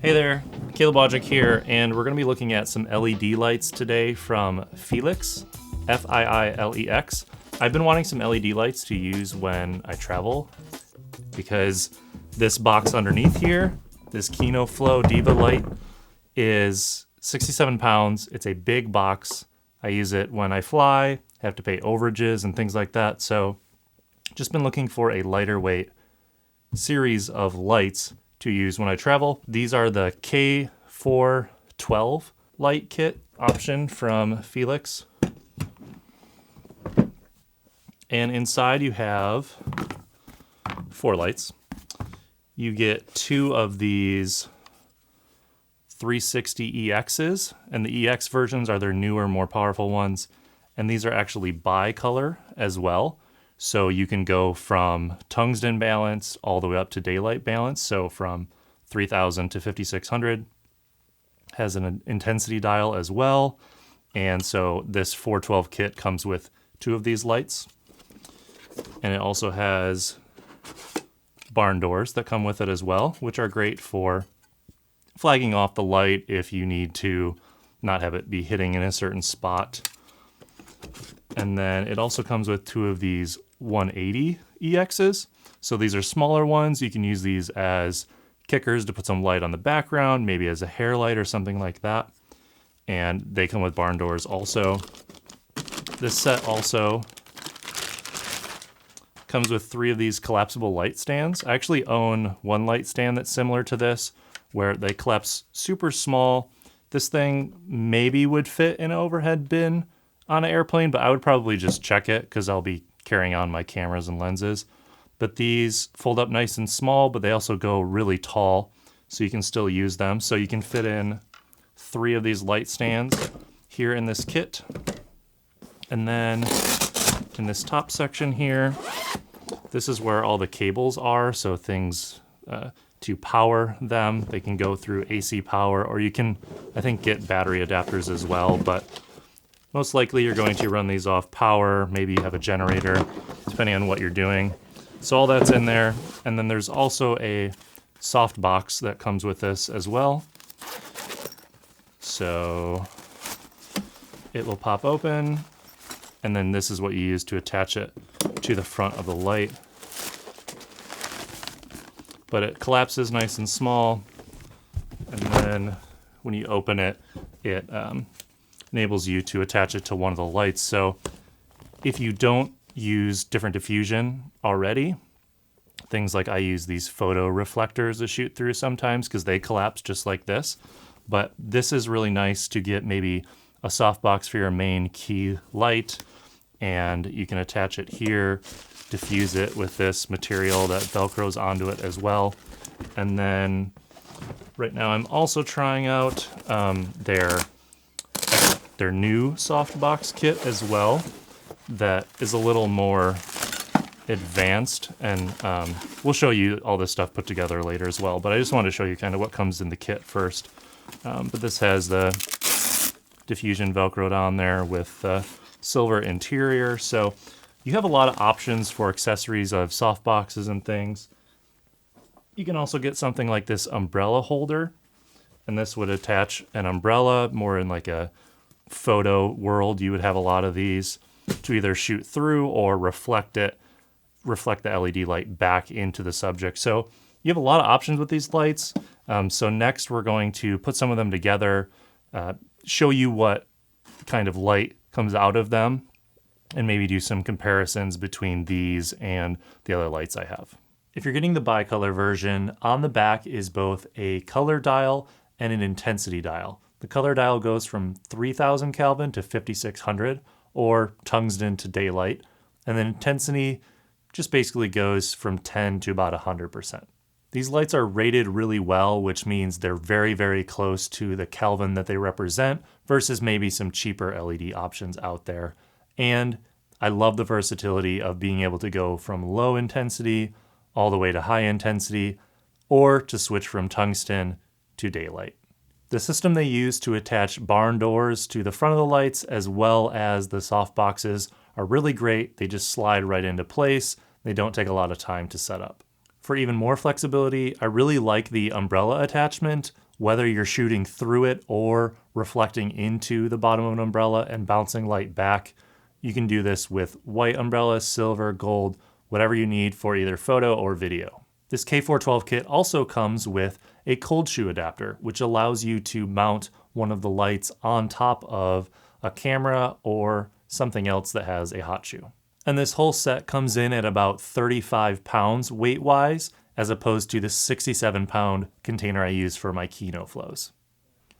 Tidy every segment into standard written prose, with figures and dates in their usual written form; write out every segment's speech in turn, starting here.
Hey there, Wojcik here, and we're going to be looking at some LED lights today from Fiilex, F-I-I-L-E-X. I've been wanting some LED lights to use when I travel because this box underneath here, this Kino-Flo Diva light, is 67 pounds. It's a big box. I use it when I fly, have to pay overages and things like that, so just been looking for a lighter weight series of lights to use when I travel. These are the K412 light kit option from Fiilex. And inside you have 4 lights. You get 2 of these 360 EXs, and the EX versions are their newer, more powerful ones. And these are actually bi-color as well. So you can go from tungsten balance all the way up to daylight balance. So from 3000 to 5600. Has an intensity dial as well. And so this 412 kit comes with 2 of these lights. And it also has barn doors that come with it as well, which are great for flagging off the light if you need to not have it be hitting in a certain spot. And then it also comes with 2 of these 180 EXs. So these are smaller ones. You can use these as kickers to put some light on the background, maybe as a hair light or something like that. And they come with barn doors also. This set also comes with 3 of these collapsible light stands. I actually own one light stand that's similar to this, where they collapse super small. This thing maybe would fit in an overhead bin on an airplane, but I would probably just check it because I'll be carrying on my cameras and lenses. But these fold up nice and small, but they also go really tall, so you can still use them. So you can fit in 3 of these light stands here in this kit. And then in this top section here, this is where all the cables are, so things to power them. They can go through AC power, or you can, I think, get battery adapters as well, but most likely you're going to run these off power, maybe you have a generator, depending on what you're doing. So all that's in there. And then there's also a soft box that comes with this as well. So it will pop open, and then this is what you use to attach it to the front of the light. But it collapses nice and small, and then when you open it, it enables you to attach it to one of the lights. So if you don't use different diffusion already, things like I use these photo reflectors to shoot through sometimes because they collapse just like this. But this is really nice to get maybe a softbox for your main key light, and you can attach it here, diffuse it with this material that velcros onto it as well. And then right now I'm also trying out their new Softbox Kit as well, that is a little more advanced, and we'll show you all this stuff put together later as well, but I just wanted to show you kind of what comes in the kit first. But this has the diffusion velcroed on there with silver interior, so you have a lot of options for accessories of softboxes and things. You can also get something like this umbrella holder, and this would attach an umbrella more in like a photo world. You would have a lot of these to either shoot through or reflect the LED light back into the subject. So you have a lot of options with these lights. So next we're going to put some of them together, show you what kind of light comes out of them, and maybe do some comparisons between these and the other lights I have. If you're getting the bi-color version, on the back is both a color dial and an intensity dial. The color dial goes from 3000 Kelvin to 5600, or tungsten to daylight, and then intensity just basically goes from 10 to about 100%. These lights are rated really well, which means they're very, very close to the Kelvin that they represent versus maybe some cheaper LED options out there. And I love the versatility of being able to go from low intensity all the way to high intensity, or to switch from tungsten to daylight. The system they use to attach barn doors to the front of the lights as well as the soft boxes are really great. They just slide right into place. They don't take a lot of time to set up. For even more flexibility, I really like the umbrella attachment whether you're shooting through it or reflecting into the bottom of an umbrella and bouncing light back. You can do this with white umbrella, silver, gold, whatever you need for either photo or video. This K412 kit also comes with a cold shoe adapter, which allows you to mount one of the lights on top of a camera or something else that has a hot shoe. And this whole set comes in at about 35 pounds weight-wise, as opposed to the 67-pound container I use for my Kino-Flos.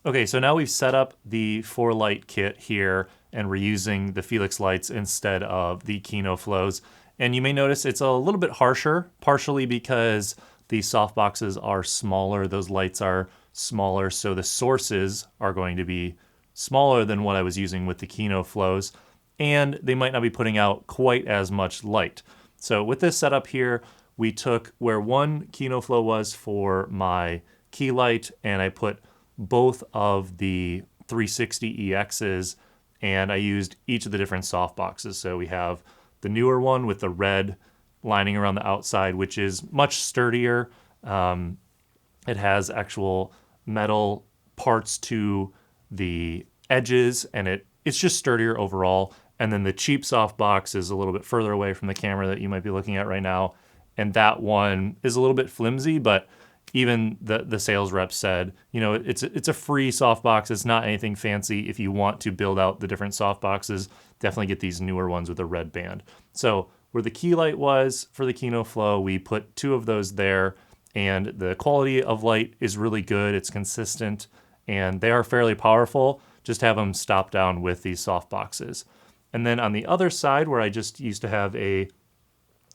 Okay, so now we've set up the 4-light kit here, and we're using the Fiilex lights instead of the Kino-Flos. And you may notice it's a little bit harsher, partially because the softboxes are smaller, those lights are smaller, so the sources are going to be smaller than what I was using with the Kino-Flos, and they might not be putting out quite as much light. So with this setup here, we took where one Kino-Flo was for my key light, and I put both of the 360 EXs, and I used each of the different softboxes. So we have the newer one with the red lining around the outside, which is much sturdier. It has actual metal parts to the edges, and it's just sturdier overall. And then the cheap softbox is a little bit further away from the camera that you might be looking at right now. And that one is a little bit flimsy, but even the sales rep said, you know, it's a free softbox. It's not anything fancy. If you want to build out the different softboxes, definitely get these newer ones with a red band. So where the key light was for the Kino-Flo, we put 2 of those there, and the quality of light is really good. It's consistent, and they are fairly powerful. Just have them stop down with these softboxes. And then on the other side, where I just used to have a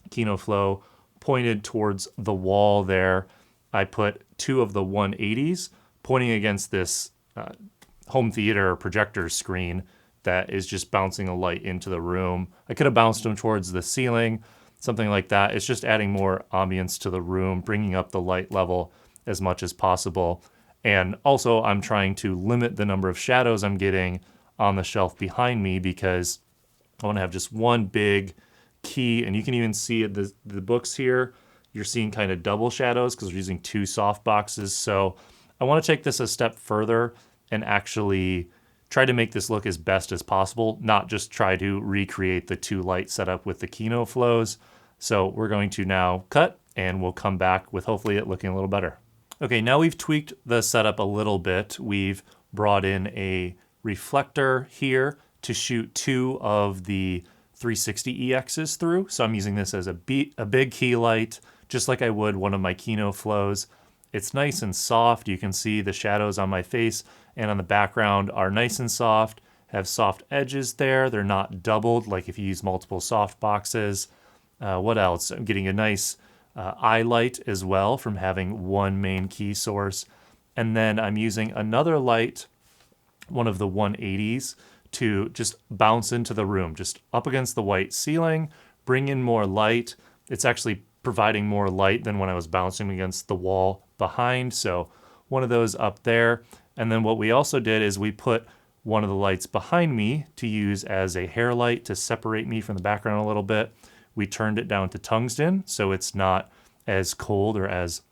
Kino-Flo pointed towards the wall there, I put 2 of the 180s pointing against this home theater projector screen that is just bouncing a light into the room. I could have bounced them towards the ceiling, something like that. It's just adding more ambience to the room, bringing up the light level as much as possible. And also I'm trying to limit the number of shadows I'm getting on the shelf behind me, because I want to have just one big key, and you can even see it, the books here, you're seeing kind of double shadows because we're using 2 soft boxes. So I want to take this a step further and actually try to make this look as best as possible, not just try to recreate the 2 light setup with the Kino-Flos. So we're going to now cut, and we'll come back with hopefully it looking a little better. Okay, now we've tweaked the setup a little bit. We've brought in a reflector here to shoot 2 of the 360 EXs through. So I'm using this as a big key light, just like I would one of my Kino-Flos. It's nice and soft. You can see the shadows on my face and on the background are nice and soft, have soft edges there. They're not doubled like if you use multiple soft boxes. What else? I'm getting a nice eye light as well from having one main key source. And then I'm using another light, one of the 180s, to just bounce into the room, just up against the white ceiling, bring in more light. It's actually providing more light than when I was bouncing against the wall behind. So one of those up there. And then what we also did is we put one of the lights behind me to use as a hair light to separate me from the background a little bit. We turned it down to tungsten, so it's not as cold or as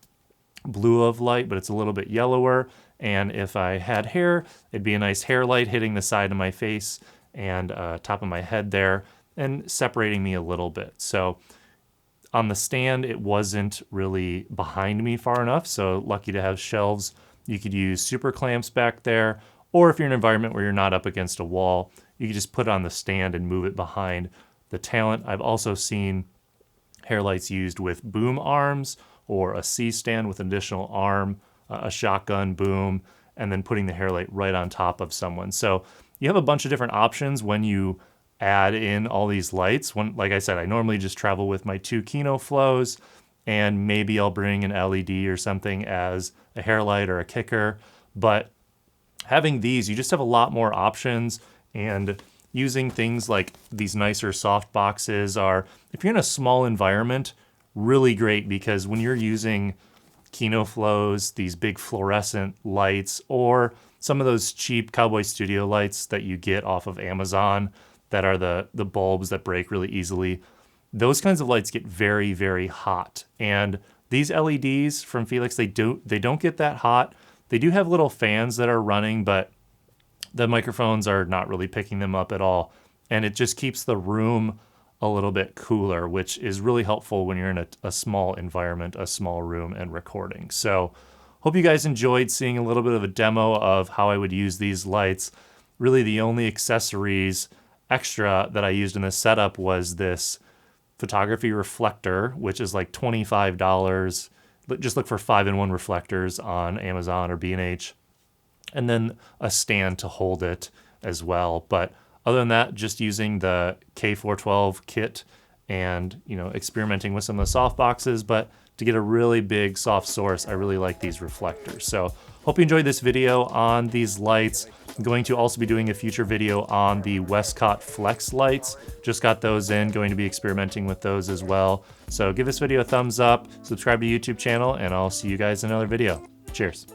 blue of light, but it's a little bit yellower. And if I had hair, it'd be a nice hair light hitting the side of my face and top of my head there and separating me a little bit. So on the stand, it wasn't really behind me far enough, so lucky to have shelves. You could use super clamps back there, or if you're in an environment where you're not up against a wall, you could just put it on the stand and move it behind the talent. I've also seen hair lights used with boom arms or a C-stand with an additional arm, a shotgun boom, and then putting the hair light right on top of someone. So you have a bunch of different options when you add in all these lights. Like I said, I normally just travel with my 2 Kino-Flos, and maybe I'll bring an LED or something as a hair light or a kicker. But having these, you just have a lot more options, and using things like these nicer soft boxes are, if you're in a small environment, really great, because when you're using Kino-Flos, these big fluorescent lights, or some of those cheap Cowboy Studio lights that you get off of Amazon that are the bulbs that break really easily, those kinds of lights get very, very hot. And these LEDs from Fiilex, they don't get that hot. They do have little fans that are running, but the microphones are not really picking them up at all. And it just keeps the room a little bit cooler, which is really helpful when you're in a small environment, a small room, and recording. So hope you guys enjoyed seeing a little bit of a demo of how I would use these lights. Really the only accessories extra that I used in this setup was this photography reflector, which is like $25. Just look for 5-in-1 reflectors on Amazon or B&H, and then a stand to hold it as well. But other than that, just using the K412 kit and, you know, experimenting with some of the soft boxes. But to get a really big soft source, I really like these reflectors. So hope you enjoyed this video on these lights. I'm going to also be doing a future video on the Wojcik Flex lights. Just got those in, going to be experimenting with those as well. So give this video a thumbs up, subscribe to the YouTube channel, and I'll see you guys in another video. Cheers.